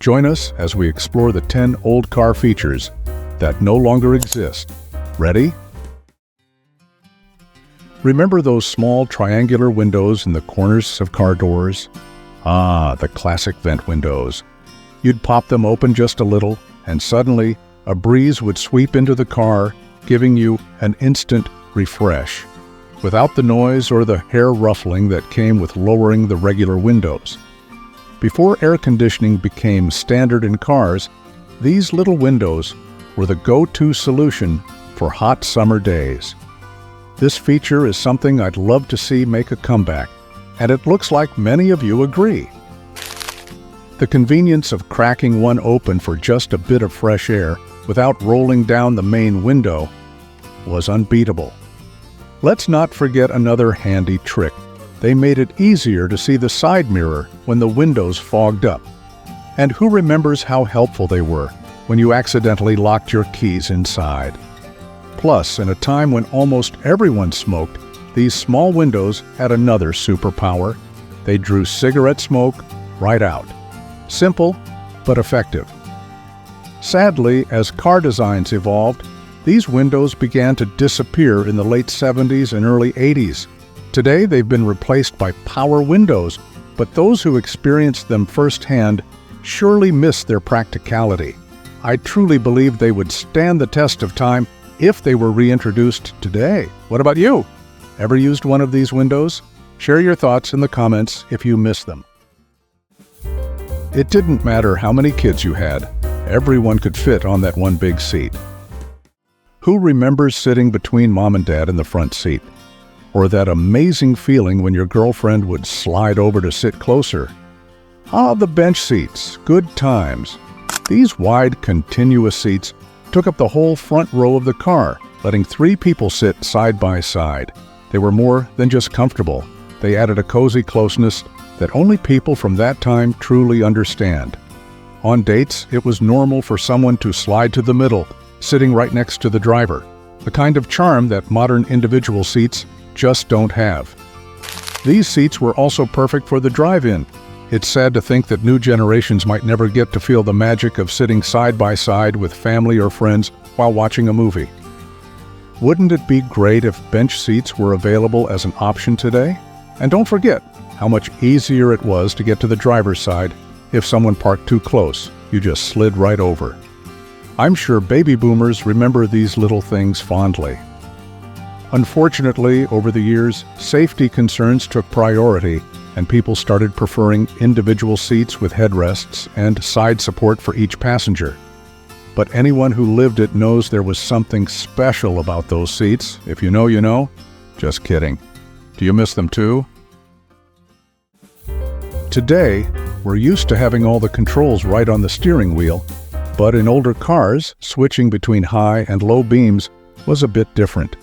Join us as we explore the 10 old car features that no longer exist. Ready? Remember those small triangular windows in the corners of car doors? Ah, the classic vent windows. You'd pop them open just a little, and suddenly a breeze would sweep into the car, giving you an instant refresh, without the noise or the hair ruffling that came with lowering the regular windows. Before air conditioning became standard in cars, these little windows were the go-to solution for hot summer days. This feature is something I'd love to see make a comeback, and it looks like many of you agree. The convenience of cracking one open for just a bit of fresh air without rolling down the main window was unbeatable. Let's not forget another handy trick. They made it easier to see the side mirror when the windows fogged up. And who remembers how helpful they were when you accidentally locked your keys inside? Plus, in a time when almost everyone smoked, these small windows had another superpower. They drew cigarette smoke right out. Simple, but effective. Sadly, as car designs evolved, these windows began to disappear in the late 70s and early 80s. Today, they've been replaced by power windows, but those who experienced them firsthand surely miss their practicality. I truly believe they would stand the test of time if they were reintroduced today. What about you? Ever used one of these windows? Share your thoughts in the comments if you miss them. It didn't matter how many kids you had. Everyone could fit on that one big seat. Who remembers sitting between mom and dad in the front seat? Or that amazing feeling when your girlfriend would slide over to sit closer? Ah, the bench seats, good times. These wide, continuous seats took up the whole front row of the car, letting 3 people sit side by side. They were more than just comfortable. They added a cozy closeness that only people from that time truly understand. On dates, it was normal for someone to slide to the middle, sitting right next to the driver, the kind of charm that modern individual seats just don't have. These seats were also perfect for the drive-in. It's sad to think that new generations might never get to feel the magic of sitting side by side with family or friends while watching a movie. Wouldn't it be great if bench seats were available as an option today? And don't forget how much easier it was to get to the driver's side if someone parked too close. You just slid right over. I'm sure baby boomers remember these little things fondly. Unfortunately, over the years, safety concerns took priority, and people started preferring individual seats with headrests and side support for each passenger. But anyone who lived it knows there was something special about those seats. If you know, you know. Just kidding. Do you miss them too? Today, we're used to having all the controls right on the steering wheel, but in older cars, switching between high and low beams was a bit different.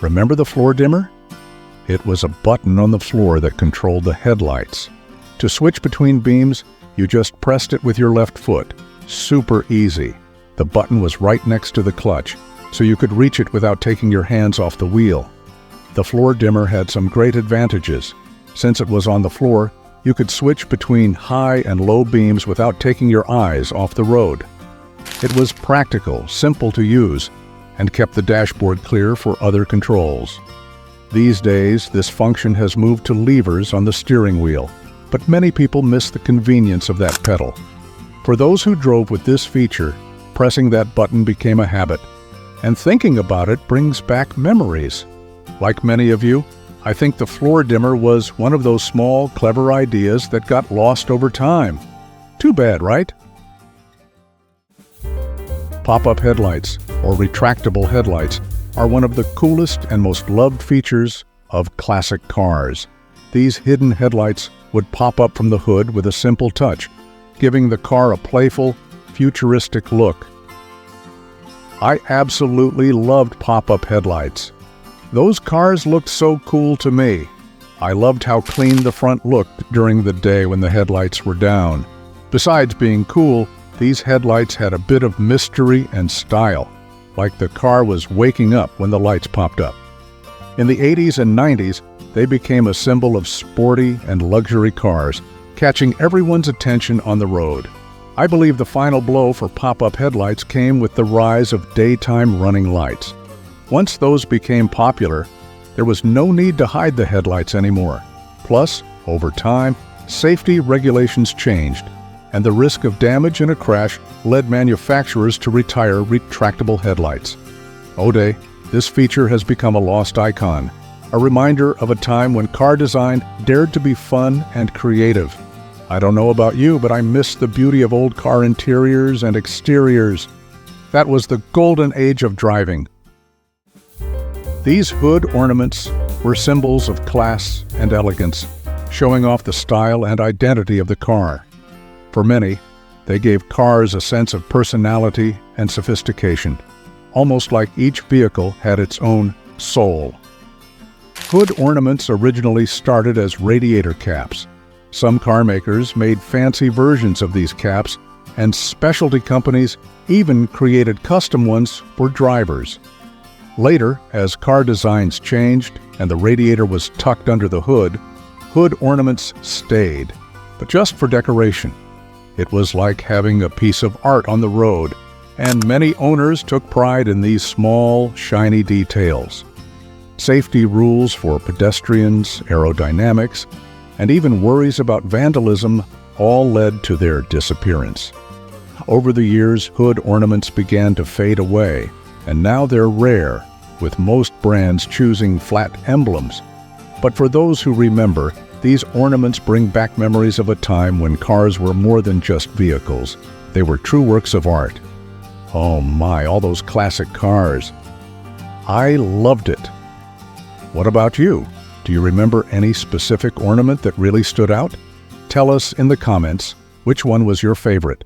Remember the floor dimmer? It was a button on the floor that controlled the headlights. To switch between beams, you just pressed it with your left foot. Super easy. The button was right next to the clutch, so you could reach it without taking your hands off the wheel. The floor dimmer had some great advantages. Since it was on the floor, you could switch between high and low beams without taking your eyes off the road. It was practical, simple to use, and kept the dashboard clear for other controls. These days, this function has moved to levers on the steering wheel, but many people miss the convenience of that pedal. For those who drove with this feature, pressing that button became a habit, and thinking about it brings back memories. Like many of you, I think the floor dimmer was one of those small, clever ideas that got lost over time. Too bad, right? Pop-up headlights, or retractable headlights, are one of the coolest and most loved features of classic cars. These hidden headlights would pop up from the hood with a simple touch, giving the car a playful, futuristic look. I absolutely loved pop-up headlights. Those cars looked so cool to me. I loved how clean the front looked during the day when the headlights were down. Besides being cool, these headlights had a bit of mystery and style, like the car was waking up when the lights popped up. In the 80s and 90s, they became a symbol of sporty and luxury cars, catching everyone's attention on the road. I believe the final blow for pop-up headlights came with the rise of daytime running lights. Once those became popular, there was no need to hide the headlights anymore. Plus, over time, safety regulations changed, and the risk of damage in a crash led manufacturers to retire retractable headlights. Today, this feature has become a lost icon, a reminder of a time when car design dared to be fun and creative. I don't know about you, but I miss the beauty of old car interiors and exteriors. That was the golden age of driving. These hood ornaments were symbols of class and elegance, showing off the style and identity of the car. For many, they gave cars a sense of personality and sophistication, almost like each vehicle had its own soul. Hood ornaments originally started as radiator caps. Some car makers made fancy versions of these caps, and specialty companies even created custom ones for drivers. Later, as car designs changed and the radiator was tucked under the hood, hood ornaments stayed, but just for decoration. It was like having a piece of art on the road, and many owners took pride in these small, shiny details. Safety rules for pedestrians, aerodynamics, and even worries about vandalism all led to their disappearance. Over the years, hood ornaments began to fade away, and now they're rare, with most brands choosing flat emblems. But for those who remember, these ornaments bring back memories of a time when cars were more than just vehicles. They were true works of art. Oh my, all those classic cars. I loved it. What about you? Do you remember any specific ornament that really stood out? Tell us in the comments which one was your favorite.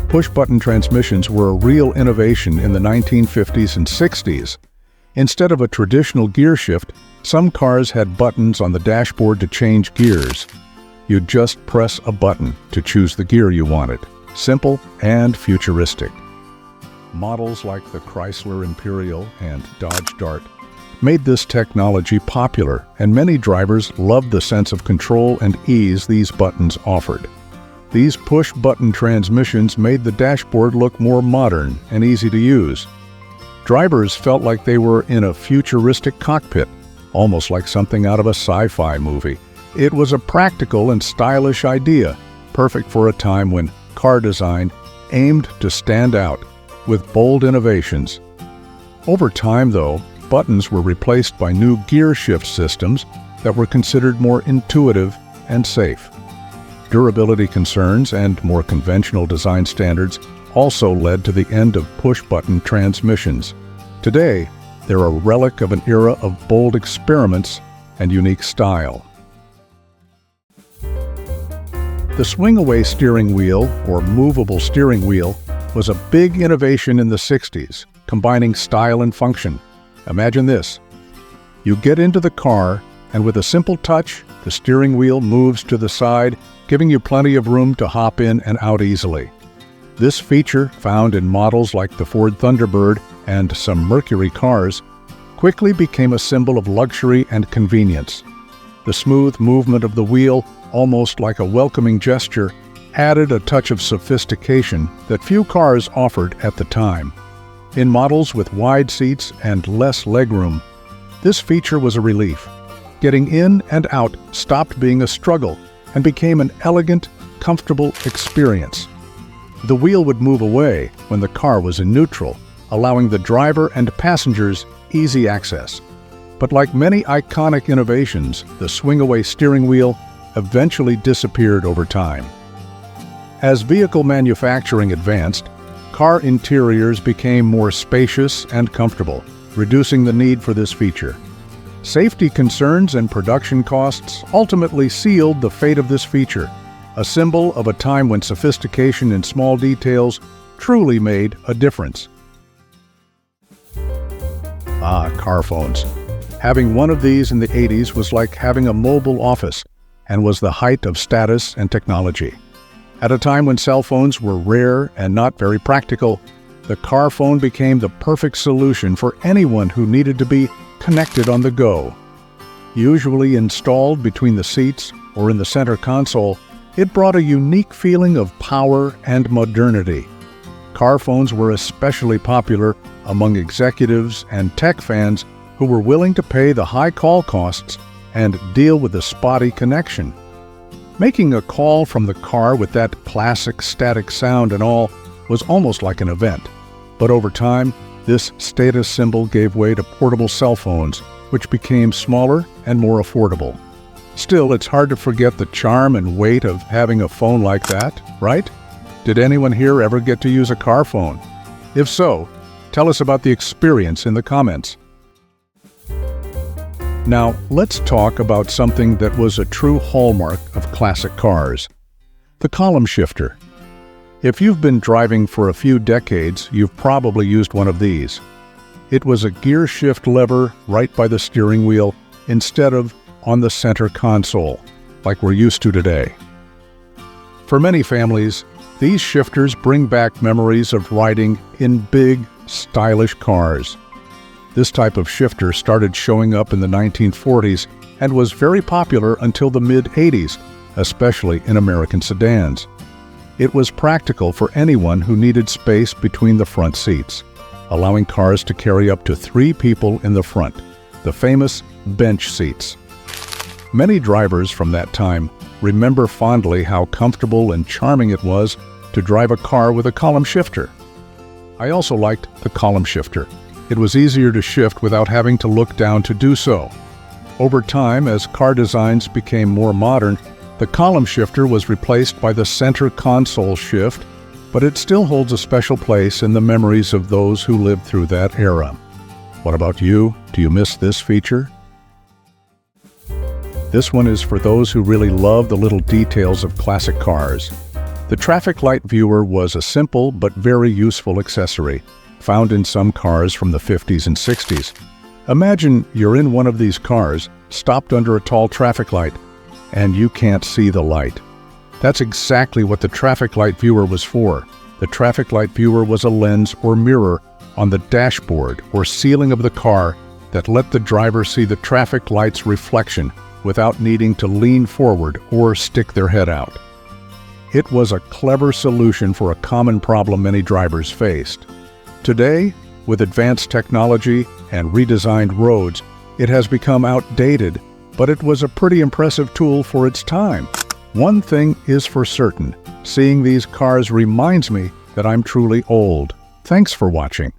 Push-button transmissions were a real innovation in the 1950s and 60s. Instead of a traditional gear shift, some cars had buttons on the dashboard to change gears. You'd just press a button to choose the gear you wanted. Simple and futuristic. Models like the Chrysler Imperial and Dodge Dart made this technology popular, and many drivers loved the sense of control and ease these buttons offered. These push-button transmissions made the dashboard look more modern and easy to use. Drivers felt like they were in a futuristic cockpit, almost like something out of a sci-fi movie. It was a practical and stylish idea, perfect for a time when car design aimed to stand out with bold innovations. Over time, though, buttons were replaced by new gear shift systems that were considered more intuitive and safe. Durability concerns and more conventional design standards also led to the end of push-button transmissions. Today, they're a relic of an era of bold experiments and unique style. The swing-away steering wheel, or movable steering wheel, was a big innovation in the 60s, combining style and function. Imagine this. You get into the car, and with a simple touch, the steering wheel moves to the side, giving you plenty of room to hop in and out easily. This feature, found in models like the Ford Thunderbird and some Mercury cars, quickly became a symbol of luxury and convenience. The smooth movement of the wheel, almost like a welcoming gesture, added a touch of sophistication that few cars offered at the time. In models with wide seats and less legroom, this feature was a relief. Getting in and out stopped being a struggle and became an elegant, comfortable experience. The wheel would move away when the car was in neutral, allowing the driver and passengers easy access. But like many iconic innovations, the swing-away steering wheel eventually disappeared over time. As vehicle manufacturing advanced, car interiors became more spacious and comfortable, reducing the need for this feature. Safety concerns and production costs ultimately sealed the fate of this feature, a symbol of a time when sophistication in small details truly made a difference. Car phones. Having one of these in the 80s was like having a mobile office and was the height of status and technology. At a time when cell phones were rare and not very practical, the car phone became the perfect solution for anyone who needed to be connected on the go. Usually installed between the seats or in the center console, It brought a unique feeling of power and modernity. Car phones were especially popular among executives and tech fans who were willing to pay the high call costs and deal with the spotty connection. Making a call from the car with that classic static sound and all was almost like an event. But over time, this status symbol gave way to portable cell phones, which became smaller and more affordable. Still, it's hard to forget the charm and weight of having a phone like that, right? Did anyone here ever get to use a car phone? If so, tell us about the experience in the comments. Now, let's talk about something that was a true hallmark of classic cars: the column shifter. If you've been driving for a few decades, you've probably used one of these. It was a gear shift lever right by the steering wheel instead of on the center console, like we're used to today. For many families, these shifters bring back memories of riding in big, stylish cars. This type of shifter started showing up in the 1940s and was very popular until the mid-80s, especially in American sedans. It was practical for anyone who needed space between the front seats, allowing cars to carry up to 3 people in the front, the famous bench seats. Many drivers from that time remember fondly how comfortable and charming it was to drive a car with a column shifter. I also liked the column shifter. It was easier to shift without having to look down to do so. Over time, as car designs became more modern, the column shifter was replaced by the center console shift, but it still holds a special place in the memories of those who lived through that era. What about you? Do you miss this feature? This one is for those who really love the little details of classic cars. The traffic light viewer was a simple but very useful accessory, found in some cars from the 50s and 60s. Imagine you're in one of these cars, stopped under a tall traffic light, and you can't see the light. That's exactly what the traffic light viewer was for. The traffic light viewer was a lens or mirror on the dashboard or ceiling of the car that let the driver see the traffic light's reflection without needing to lean forward or stick their head out. It was a clever solution for a common problem many drivers faced. Today, with advanced technology and redesigned roads, it has become outdated, but it was a pretty impressive tool for its time. One thing is for certain, seeing these cars reminds me that I'm truly old. Thanks for watching.